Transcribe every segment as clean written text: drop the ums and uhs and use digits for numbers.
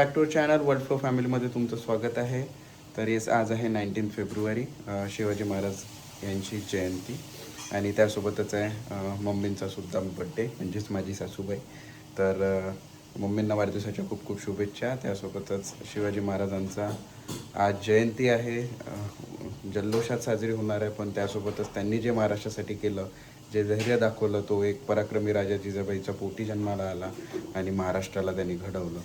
Back to channel world flow फॅमिलीमध्ये तुमचं स्वागत आहे. तर येस, आज आहे 19 फेब्रुवारी, शिवाजी महाराज यांची जयंती आणि त्यासोबतच आहे मम्मींचा सुद्धा बड्डे, म्हणजेच माझी सासूबाई. तर मम्मींना वाढदिवसाच्या खूप खूप शुभेच्छा. त्यासोबतच शिवाजी महाराजांचा आज जयंती आहे, जल्लोषात साजरी होणार आहे. पण त्यासोबतच त्यांनी जे महाराष्ट्रासाठी केलं, जे धैर्य दाखवलं, तो एक पराक्रमी राजा जिजाबाईच्या पोटी जन्माला आला आणि महाराष्ट्राला त्यांनी घडवलं.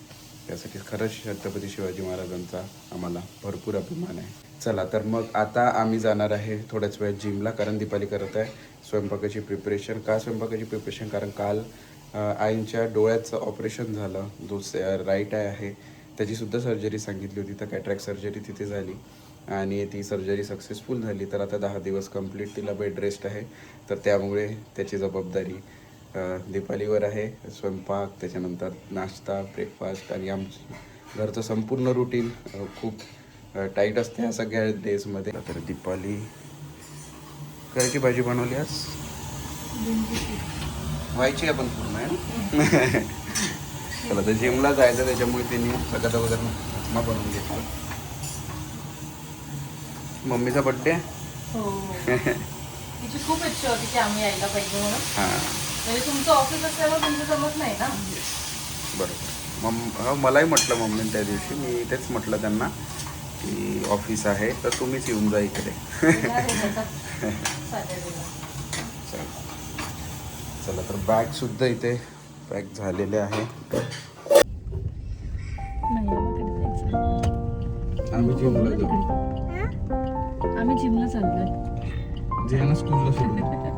त्यासाठी खरंच छत्रपती शिवाजी महाराजांचा आम्हाला भरपूर अभिमान आहे. चला तर मग आता आम्ही जाणार आहे थोड्याच वेळात जिमला, कारण दीपाली करत आहे स्वयंपाकाची प्रिपरेशन. का स्वयंपाकाची प्रिपरेशन? कारण काल आईंच्या डोळ्याचं ऑपरेशन झालं, जो राईट आय आहे त्याचीसुद्धा सर्जरी सांगितली होती. तर कॅटरॅक्ट सर्जरी तिथे झाली आणि ती सर्जरी सक्सेसफुल झाली. तर आता 10 दिवस कंप्लीट तिला बेड रेस्ट आहे. तर त्यामुळे त्याची जबाबदारी दीपालीवर आहे. स्वयंपाक, त्याच्यानंतर नाश्ता, ब्रेकफास्ट आणि आमचं घरचं संपूर्ण रुटीन खूप टाईट असते ह्या सगळ्या डेजमध्ये. तर दीपाली कशाची भाजी बनवली आज? व्हायची आपण पूर्ण आहे ना. चला तर जिमला जायचं, त्याच्यामुळे त्यांनी सगळं वगैरे उपमा बनवून घेतला. मम्मीचा बड्डे तिची खूप इच्छा होती की आम्ही यायला पाहिजे म्हणून. म्हणजे तुमचं ऑफिस असल्यावर तुमचं जमत नाही ना. बरोबर. मलाही म्हटलं मम्मीने त्या दिवशी, मी तेच म्हटलं त्यांना की ऑफिस आहे तर तुम्हीच येऊन जा इकडे. चला तर बॅगसुद्धा इथे पॅक झालेले आहे. आम्ही जिमला जाऊ. आम्ही जिमला चाललोय. जियाना स्कूलला सोडून प्लीज.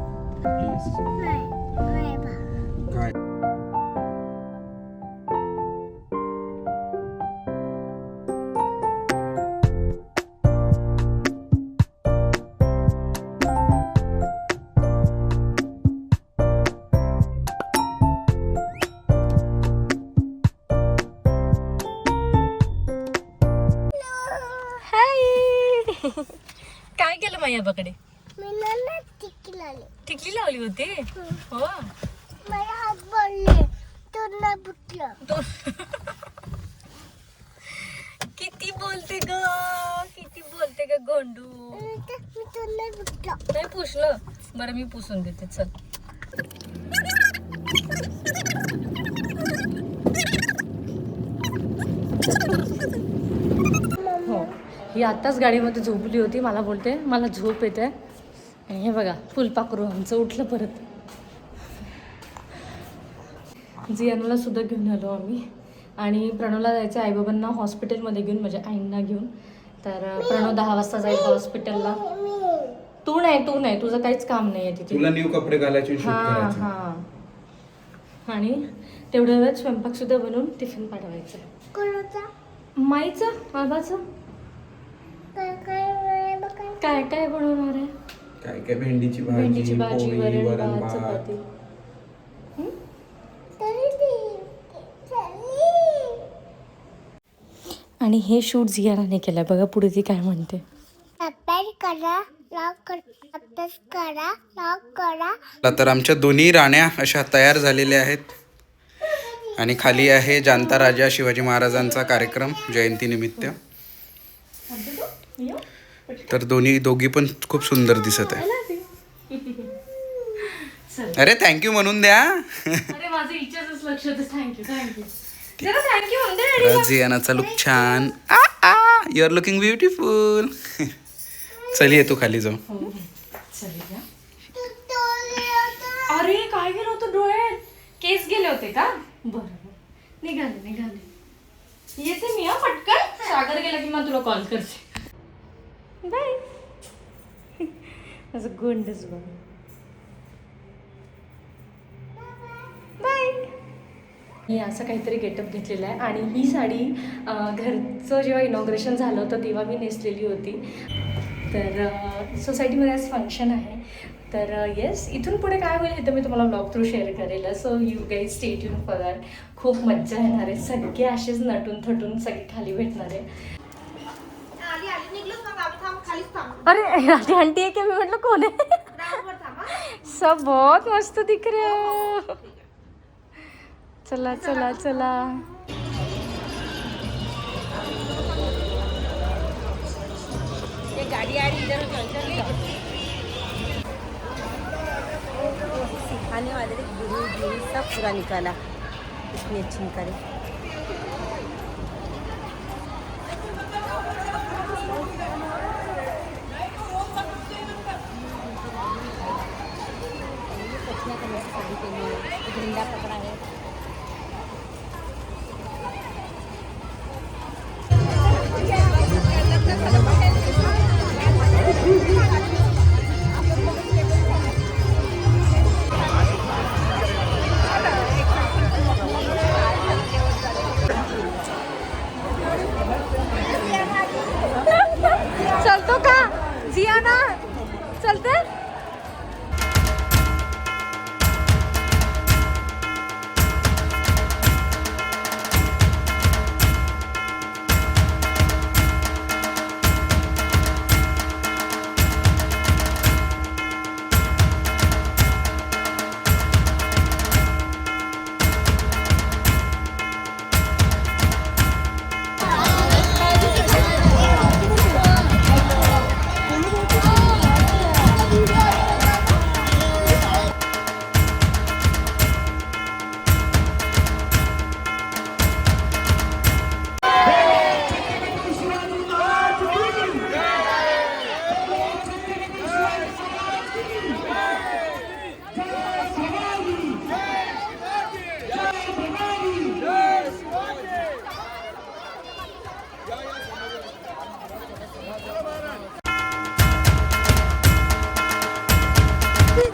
काय काय केलं मैया बकडे? टिकली लावली होती. हो, किती बोलते ग, किती बोलते ग गोंडू. नाही पुसलं. बरं मी पुसून देते. चल. हो, ही आत्ताच गाडीमध्ये झोपली होती. मला बोलते मला झोप येते. आणि हे बघा फुलपाखरू आमचं उठलं परत. जियानाला सुद्धा घेऊन आलो आम्ही आणि प्रणवला जायचं आईबाबांना हॉस्पिटलमध्ये घेऊन, म्हणजे आईंना घेऊन. तर प्रणव 10 वाजता जाईल हॉस्पिटलला. तू नाही तुझं काहीच काम नाही आहे तिथे. तुला न्यू कपडे घालायचे. हां हां. आणि तेवढ्या वेळात स्वयंपाकसुद्धा बनवून टिफिन पाठवायचं. माईचं आबाचं काय काय बनवणार आहे? काय काय भेंडीची भाजी, वरण भात, चपाती. आणि हे शूट जियानाने केलंय बघा. पुढे ती काय म्हणते? तर आमच्या दोन्ही राण्या अशा तयार झालेल्या आहेत आणि खाली आहे जाणता राजा शिवाजी महाराजांचा कार्यक्रम जयंतीनिमित्त. तर दोघी पण खूप सुंदर दिसत आहे. अरे थँक्यू म्हणून द्या. जियानाचा लुक छान. You are looking beautiful. चल ये तू खाली जाऊ. अरे काय गेलं होतं डोळ्यात? केस गेले होते का? बरोबर, निघाले. येते मी पटकन. सागर गेला की मग तुला कॉल करते. बाय. माझं गोंडच बघ. बाय. मी असं काहीतरी गेटअप घेतलेलं आहे आणि ही साडी घरचं जेव्हा इनॉग्रेशन झालं होतं तेव्हा मी नेसलेली होती. तर सोसायटीमध्ये आज फंक्शन आहे. तर येस, इथून पुढे काय होईल हे तर मी तुम्हाला ब्लॉग थ्रू शेअर करेल. So you guys stay tune for that. खूप मज्जा येणार आहे. सगळे असेच नटून थटून सगळे खाली भेटणार आहे. अरे आधी आंटी आहे की? मी म्हटलं कोण आहे? सब बहुत मस्त दिख रहे हो. चला चला चला. निकाले, गिरी सब पूरा निकाला, इतनी अच्छी निकाली। शादी के लिए झंडा पकड़ा है। चलतो का जियाना, चलते?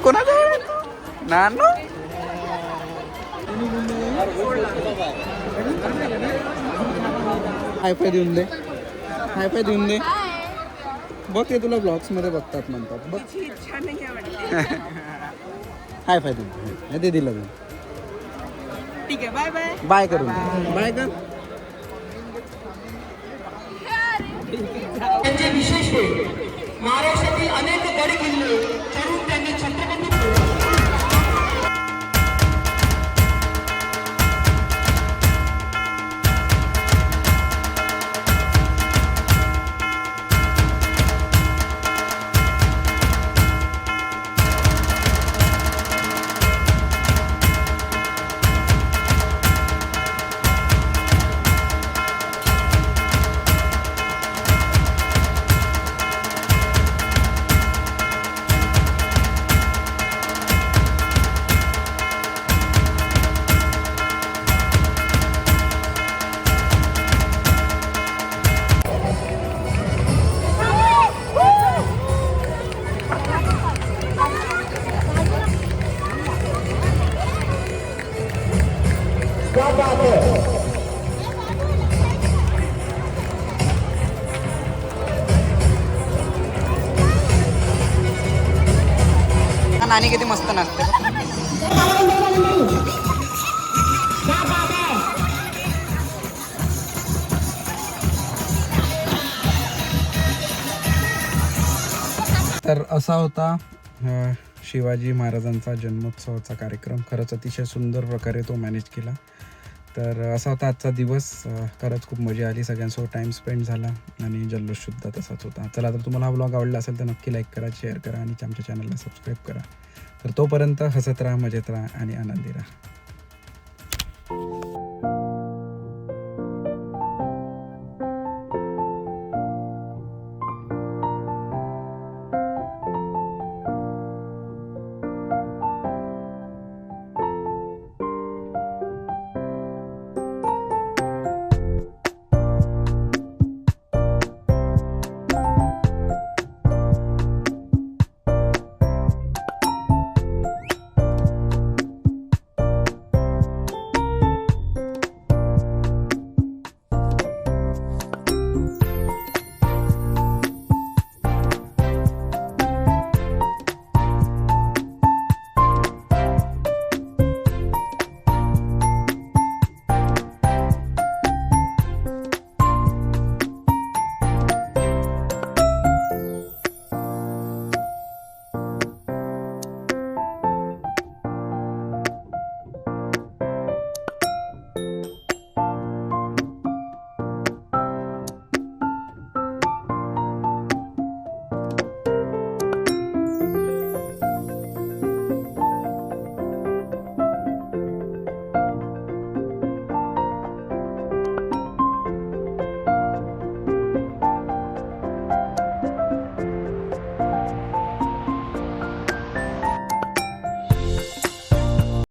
कोणाचा नानू हायफाय देऊन दे, हायफाय देऊन दे. बघ ते तुला ब्लॉग्स मध्ये बघतात म्हणतात. बघ हायफाय देऊन दे. ते दिलं मी. ठीक आहे, बाय बाय. बाय करून दे. बाय कर. त्यांचे विशेष महाराष्ट्रातील अनेक गड किल्ले चढून त्यांनी छत्रपती नानी किती मस्त नाचते. तर असा होता शिवाजी महाराजांचा जन्मोत्सवाचा कार्यक्रम. खरंच अतिशय सुंदर प्रकारे तो मॅनेज केला. तर असा होता आजचा दिवस. खरंच खूप मजा आली, सगळ्यांसोबत टाईम स्पेंड झाला आणि जल्लोषसुद्धा तसाच होता. चला, तर तुम्हाला हा ब्लॉग आवडला असेल तर नक्की लाईक करा, शेअर करा आणि आमच्या चॅनलला सबस्क्राईब करा. तर तोपर्यंत हसत राहा, मजेत राहा आणि आनंदी राहा.